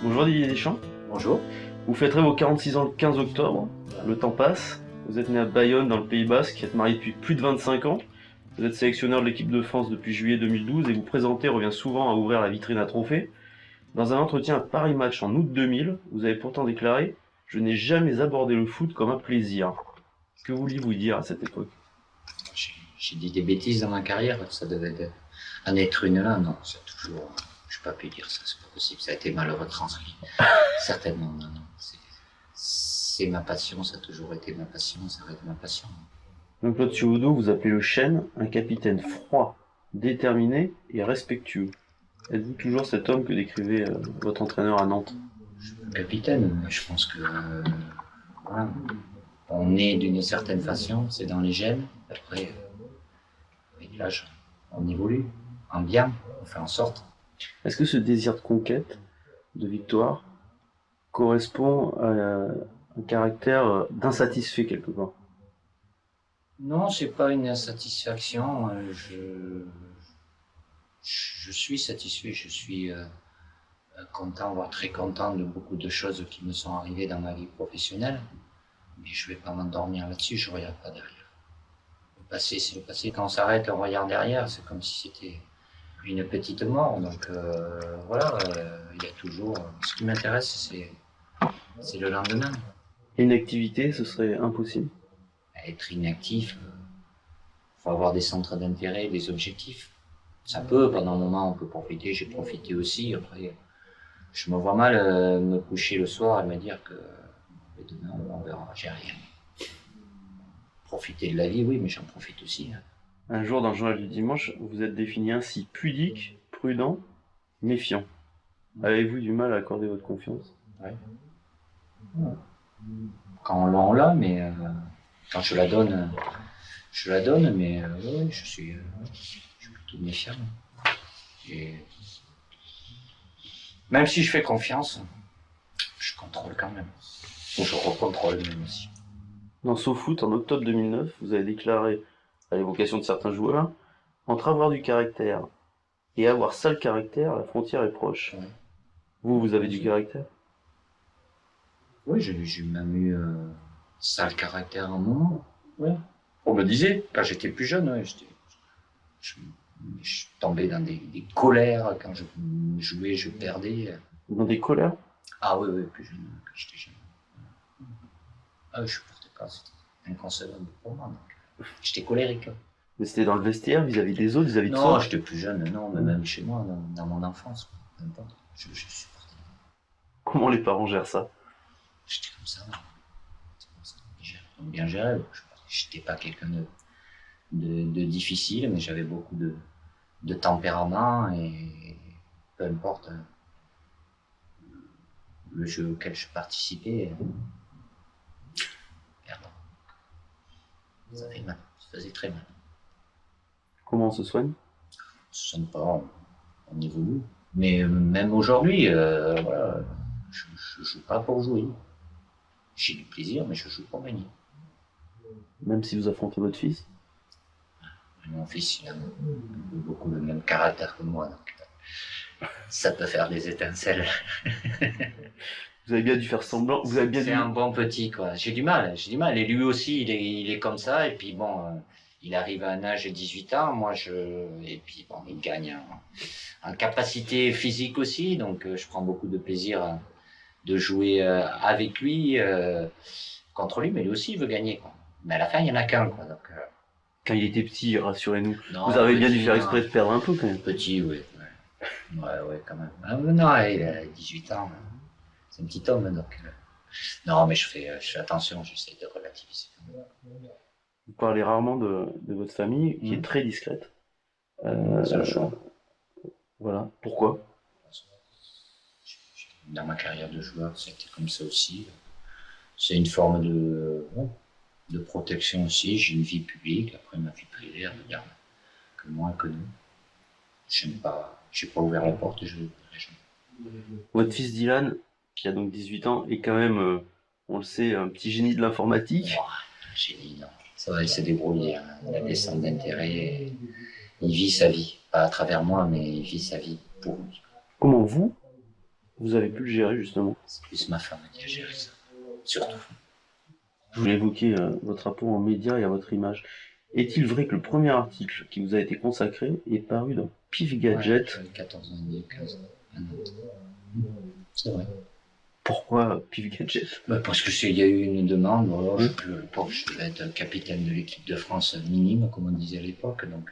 Bonjour Didier Deschamps, Bonjour. vous fêterez vos 46 ans le 15 octobre, le temps passe, vous êtes né à Bayonne dans le Pays Basque, êtes marié depuis plus de 25 ans, vous êtes sélectionneur de l'équipe de France depuis juillet 2012 et vous présentez revient souvent à ouvrir la vitrine à trophées. Dans un entretien à Paris Match en août 2000, vous avez pourtant déclaré « Je n'ai jamais abordé le foot comme un plaisir ». Que vouliez-vous dire à cette époque? J'ai dit des bêtises dans ma carrière, ça devait en être une là, non, c'est toujours. Je n'ai pas pu dire ça, c'est pas possible, ça a été mal retranscrit. Certainement, non, non. C'est ma passion, ça a toujours été ma passion, ça reste ma passion. Jean-Claude Thiaudot vous appelez le chêne, un capitaine froid, déterminé et respectueux. Êtes-vous toujours cet homme que décrivait votre entraîneur à Nantes? Capitaine, mais je pense que voilà, on est d'une certaine façon, c'est dans les gènes. Après, avec l'âge, on évolue en bien, on fait en sorte. Est-ce que ce désir de conquête, de victoire, correspond à un caractère d'insatisfait quelque part? Non, c'est pas une insatisfaction. Je suis satisfait, je suis content, voire très content de beaucoup de choses qui me sont arrivées dans ma vie professionnelle. Mais je vais pas m'endormir là-dessus, je regarde pas derrière. Le passé, c'est le passé. Quand on s'arrête, on regarde derrière, c'est comme si c'était une petite mort. Donc voilà, il y a toujours. Ce qui m'intéresse, c'est le lendemain. Inactivité, ce serait impossible. Être inactif, faut avoir des centres d'intérêt, des objectifs. Ça peut, pendant un moment, on peut profiter. J'ai profité aussi. Après, je me vois mal me coucher le soir et me dire que demain, on verra, j'ai rien. Profiter de la vie, oui, mais j'en profite aussi. Un jour, dans le journal du dimanche, vous êtes défini ainsi pudique, prudent, méfiant. Avez-vous du mal à accorder votre confiance? Ouais. Quand on l'a, mais quand je la donne, mais oui, je suis plutôt méfiant. Et même si je fais confiance, je contrôle quand même. Ou je recontrôle même aussi. Dans SoFoot, en octobre 2009, vous avez déclaré, à l'évocation de certains joueurs, entre avoir du caractère et avoir sale caractère, la frontière est proche. Ouais. Vous avez du caractère? Oui, j'ai même eu sale caractère à un moment. Ouais. On me disait, quand j'étais plus jeune, ouais, je tombais dans des colères quand je jouais, je perdais. Dans des colères? Ah oui, oui, plus jeune, quand j'étais jeune. Ah oui, je supportais pas, c'était inconcevable pour moi. J'étais colérique. Mais c'était dans le vestiaire, vis-à-vis des autres, vis-à-vis de Non, soi? j'étais plus jeune, non, mais même chez moi, dans mon enfance, peu importe, je supportais pas. Comment les parents gèrent ça? J'étais comme ça. Bien géré. Je n'étais pas quelqu'un de difficile, mais j'avais beaucoup de tempérament et peu importe le jeu auquel je participais, perdre. Ça fait mal, ça faisait très mal. Comment on se soigne? On se sent pas, on évolue. Mais même aujourd'hui, voilà, je joue pas pour jouer. J'ai du plaisir, mais je joue pour gagner. Même si vous affrontez votre fils? Mon fils, il a beaucoup le même caractère que moi, donc ça peut faire des étincelles. Vous avez bien dû faire semblant, vous avez bien C'est dû... un bon petit, quoi. J'ai du mal. Et lui aussi, il est comme ça. Et puis bon, il arrive à un âge de 18 ans. Et puis bon, il gagne en capacité physique aussi. Donc je prends beaucoup de plaisir de jouer avec lui, contre lui. Mais lui aussi, il veut gagner, quoi. Mais à la fin, il n'y en a qu'un, quoi. Donc, Quand il était petit, rassurez-nous. non, Vous avez bien dû petit, faire non. exprès de perdre un peu quand même. Petit, oui. Ouais, quand même. Ah, non, il a 18 ans. C'est un petit homme, donc. Non, mais je fais attention, j'essaie de relativiser. Vous parlez rarement de votre famille, qui est très discrète. C'est le choix. Voilà. Pourquoi? Dans ma carrière de joueur, c'était comme ça aussi. C'est une forme de protection aussi. J'ai une vie publique, après ma vie privée, elle regarde que moi, que nous. J'aime pas, j'ai pas ouvert la porte et je l'ouvrirai jamais. Votre fils Dylan, qui a donc 18 ans, est quand même, on le sait, un petit génie de l'informatique. Oh, génie, non. Ça va, il s'est débrouillé. Hein. Il a des centres d'intérêt. Il vit sa vie. Pas à travers moi, mais il vit sa vie pour lui. Comment vous Vous avez pu le gérer justement. C'est plus ma femme qui a géré ça, surtout. Je voulais évoquer votre rapport aux médias et à votre image. Est-il vrai que le premier article qui vous a été consacré est paru dans Pif Ouais, Gadget? j'avais 14 ans et demi, 15 ans. C'est vrai. Pourquoi Pif Gadget? Bah, parce qu'il y a eu une demande, voilà, Oui. je devais être capitaine de l'équipe de France minime, comme on disait à l'époque, donc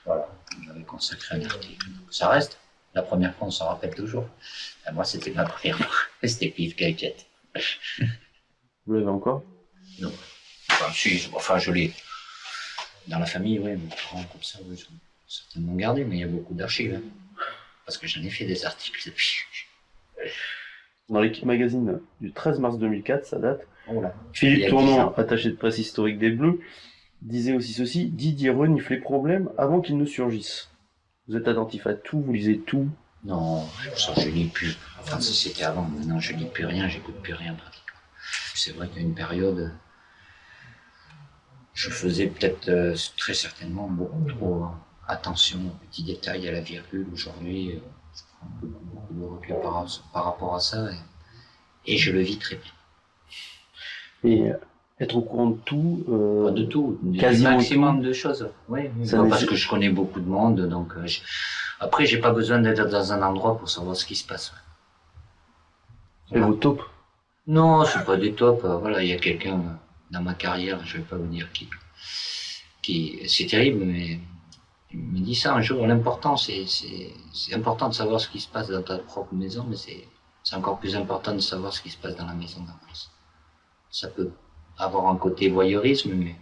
voilà, j'avais consacré un article. Ça reste, la première fois on s'en rappelle toujours. Moi c'était ma première fois, c'était Pif Gadget. Vous l'avez encore? Non. Enfin, je l'ai. Dans la famille, oui, mes parents comme ça, oui, ils ont certainement gardé, mais il y a beaucoup d'archives. Hein, parce que j'en ai fait des articles depuis. Dans l'équipe magazine du 13 mars 2004, ça date, Oh là, il Philippe y a 10 Tournant, ans. attaché de presse historique des Bleus, disait aussi ceci: Didier renifle les problèmes avant qu'ils ne surgissent. Vous êtes attentif à tout, vous lisez tout. Non, ça je lis plus. Enfin, ça c'était avant, maintenant je lis plus rien, j'écoute plus rien pratiquement. C'est vrai qu'à une période, je faisais peut-être très certainement beaucoup trop attention aux petits détails, à la virgule. Aujourd'hui, je prends beaucoup de recul par rapport à ça et je le vis très bien. Et être au courant de tout, Pas de tout, du quasiment maximum tout. de choses. Oui, Ça bah, parce nécessite- que je connais beaucoup de monde, donc après j'ai pas besoin d'être dans un endroit pour savoir ce qui se passe. Et vos taupes. Non, c'est pas des tops. Voilà, il y a quelqu'un dans ma carrière, je vais pas vous dire qui, c'est terrible, mais il me dit ça un jour. L'important, c'est important de savoir ce qui se passe dans ta propre maison, mais c'est encore plus important de savoir ce qui se passe dans la maison d'en face. Ça peut avoir un côté voyeurisme, mais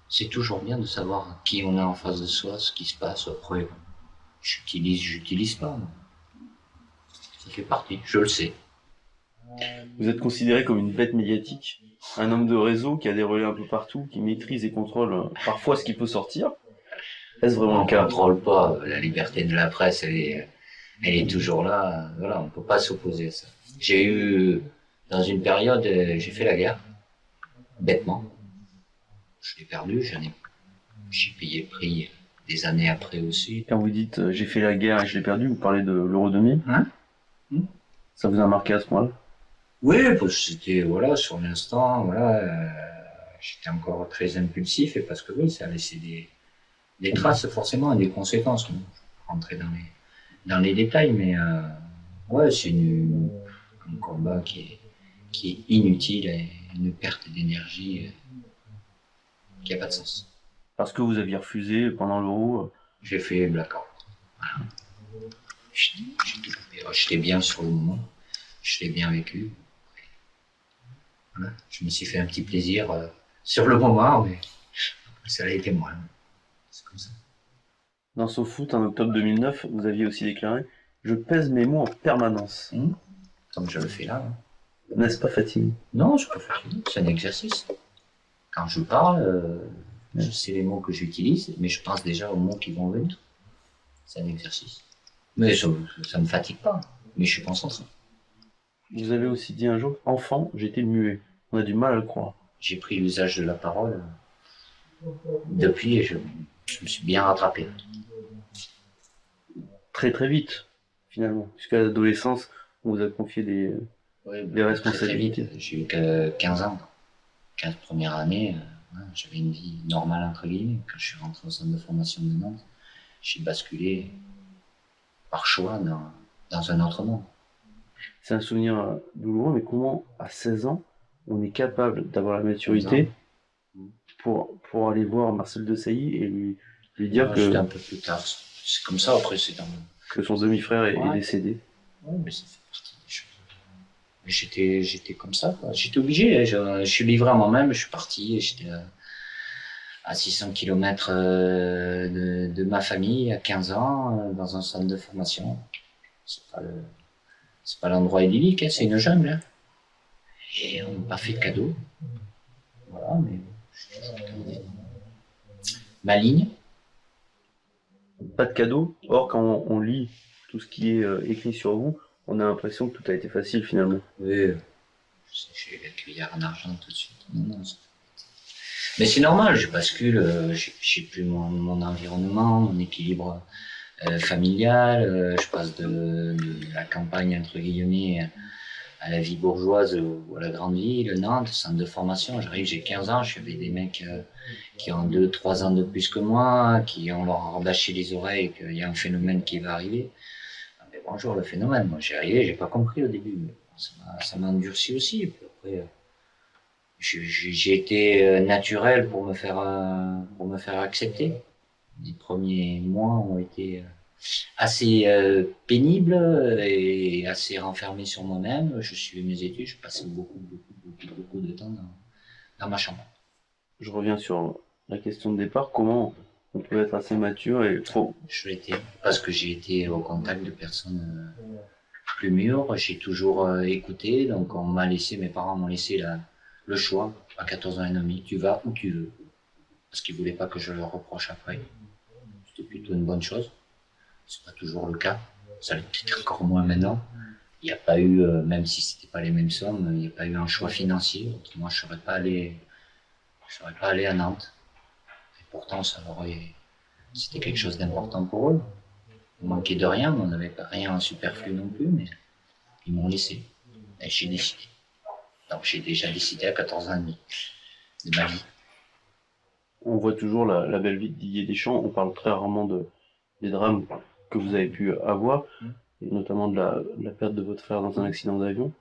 c'est toujours bien de savoir qui on a en face de soi, ce qui se passe. Après, j'utilise pas. Ça fait partie, je le sais. Vous êtes considéré comme une bête médiatique, un homme de réseau qui a des relais un peu partout, qui maîtrise et contrôle parfois ce qui peut sortir. Est-ce vraiment On le ne cas? contrôle pas. La liberté de la presse, elle est toujours là. Voilà, on ne peut pas s'opposer à ça. J'ai eu, dans une période, j'ai fait la guerre, bêtement. Je l'ai perdu, j'ai payé le prix des années après aussi. Quand vous dites j'ai fait la guerre et je l'ai perdu, vous parlez de l'euro 2000. Hein? Ça vous a marqué à ce point-là? Oui, parce que c'était, voilà, sur l'instant, voilà, j'étais encore très impulsif et parce que oui, ça a laissé des traces forcément et des conséquences. Je vais pas rentrer dans les détails, mais ouais, c'est un combat qui est inutile et une perte d'énergie qui n'a pas de sens. Parce que vous aviez refusé pendant l'euro. J'ai fait blackout. Voilà. J'étais bien sur le moment, je l'ai bien vécu. Voilà. Je me suis fait un petit plaisir sur le moment, mais ça a été moins. C'est comme ça. Dans SoFoot, en octobre 2009, vous aviez aussi déclaré je pèse mes mots en permanence. Comme je le fais là. Hein. N'est-ce pas fatigant? Non, c'est pas facile. C'est un exercice. Quand je parle, je sais les mots que j'utilise, mais je pense déjà aux mots qui vont venir. C'est un exercice. Mais ça me fatigue pas. Mais je suis concentré. Vous avez aussi dit un jour enfant, j'étais muet. On a du mal à le croire. J'ai pris l'usage de la parole. Depuis, je me suis bien rattrapé. Très très vite, finalement. Jusqu'à l'adolescence, on vous a confié des responsabilités. Très vite. J'ai eu que 15 ans. 15 premières années, j'avais une vie normale entre guillemets. Quand je suis rentré au centre de formation de Nantes, j'ai basculé par choix dans un autre monde. C'est un souvenir douloureux, mais comment, à 16 ans, on est capable d'avoir la maturité pour aller voir Marcel Desailly et lui dire C'était un peu plus tard. C'est comme ça, après c'est que son demi-frère est décédé. Ouais, mais ça fait partie des choses. Mais j'étais comme ça, quoi. J'étais obligé. Je suis livré à moi-même, je suis parti. J'étais à 600 km de ma famille, à 15 ans, dans un centre de formation. C'est pas l'endroit idyllique, hein, c'est une jungle. Hein. Et on m'a pas fait de cadeau. Voilà, mais j'ai toujours gardé ma ligne. Pas de cadeau. Or, quand on lit tout ce qui est écrit sur vous, on a l'impression que tout a été facile finalement. Oui, j'ai la cuillère en argent tout de suite. Non, mais c'est normal, je bascule, j'ai plus mon environnement, mon équilibre familiale, je passe de la campagne, entre guillemets, à la vie bourgeoise ou à la grande ville, Nantes, centre de formation. J'arrive, j'ai 15 ans, je suis avec des mecs qui ont 2, 3 ans de plus que moi, qui ont leur rabâché les oreilles qu'il y a un phénomène qui va arriver. Ah, mais bonjour le phénomène, moi j'ai arrivé, j'ai pas compris au début, mais ça m'a endurci aussi. Et puis après, j'ai été naturel pour me faire accepter. Les premiers mois ont été assez pénibles et assez renfermé sur moi-même. Je suivais mes études, je passais beaucoup de temps dans ma chambre. Je reviens sur la question de départ. Comment on peut être assez mature et trop. Je l'étais parce que j'ai été au contact de personnes plus mûres. J'ai toujours écouté, donc mes parents m'ont laissé le choix à 14 ans et demi. Tu vas où tu veux, parce qu'ils voulaient pas que je leur reproche après. C'était plutôt une bonne chose. C'est pas toujours le cas. Ça l'est peut-être encore moins maintenant. Il n'y a pas eu, même si c'était pas les mêmes sommes, il n'y a pas eu un choix financier. Autrement, je serais pas allé à Nantes. Et pourtant, c'était quelque chose d'important pour eux. On manquait de rien, mais on n'avait pas rien en superflu non plus, mais ils m'ont laissé. Et j'ai décidé. Donc, j'ai déjà décidé à 14 ans et demi de ma vie. On voit toujours la belle vie de Didier Deschamps. On parle très rarement des drames que vous avez pu avoir, et notamment de la perte de votre frère dans un accident d'avion.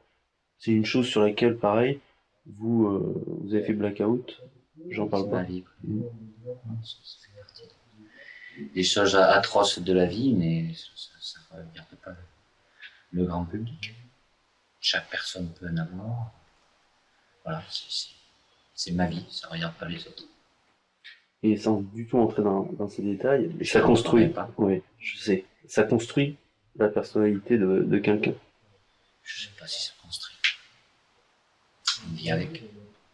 C'est une chose sur laquelle, pareil, vous avez fait blackout. J'en parle C'est ma pas. vie. Ça fait partie des choses atroces de la vie, mais ça ne regarde pas le grand public. Chaque personne peut en avoir. Voilà, c'est ma vie, ça ne regarde pas les autres. Et sans du tout entrer dans ces détails, Je ça n'en construit. pas. Oui, je sais. Ça construit la personnalité de quelqu'un. Je ne sais pas si ça construit. On vit avec.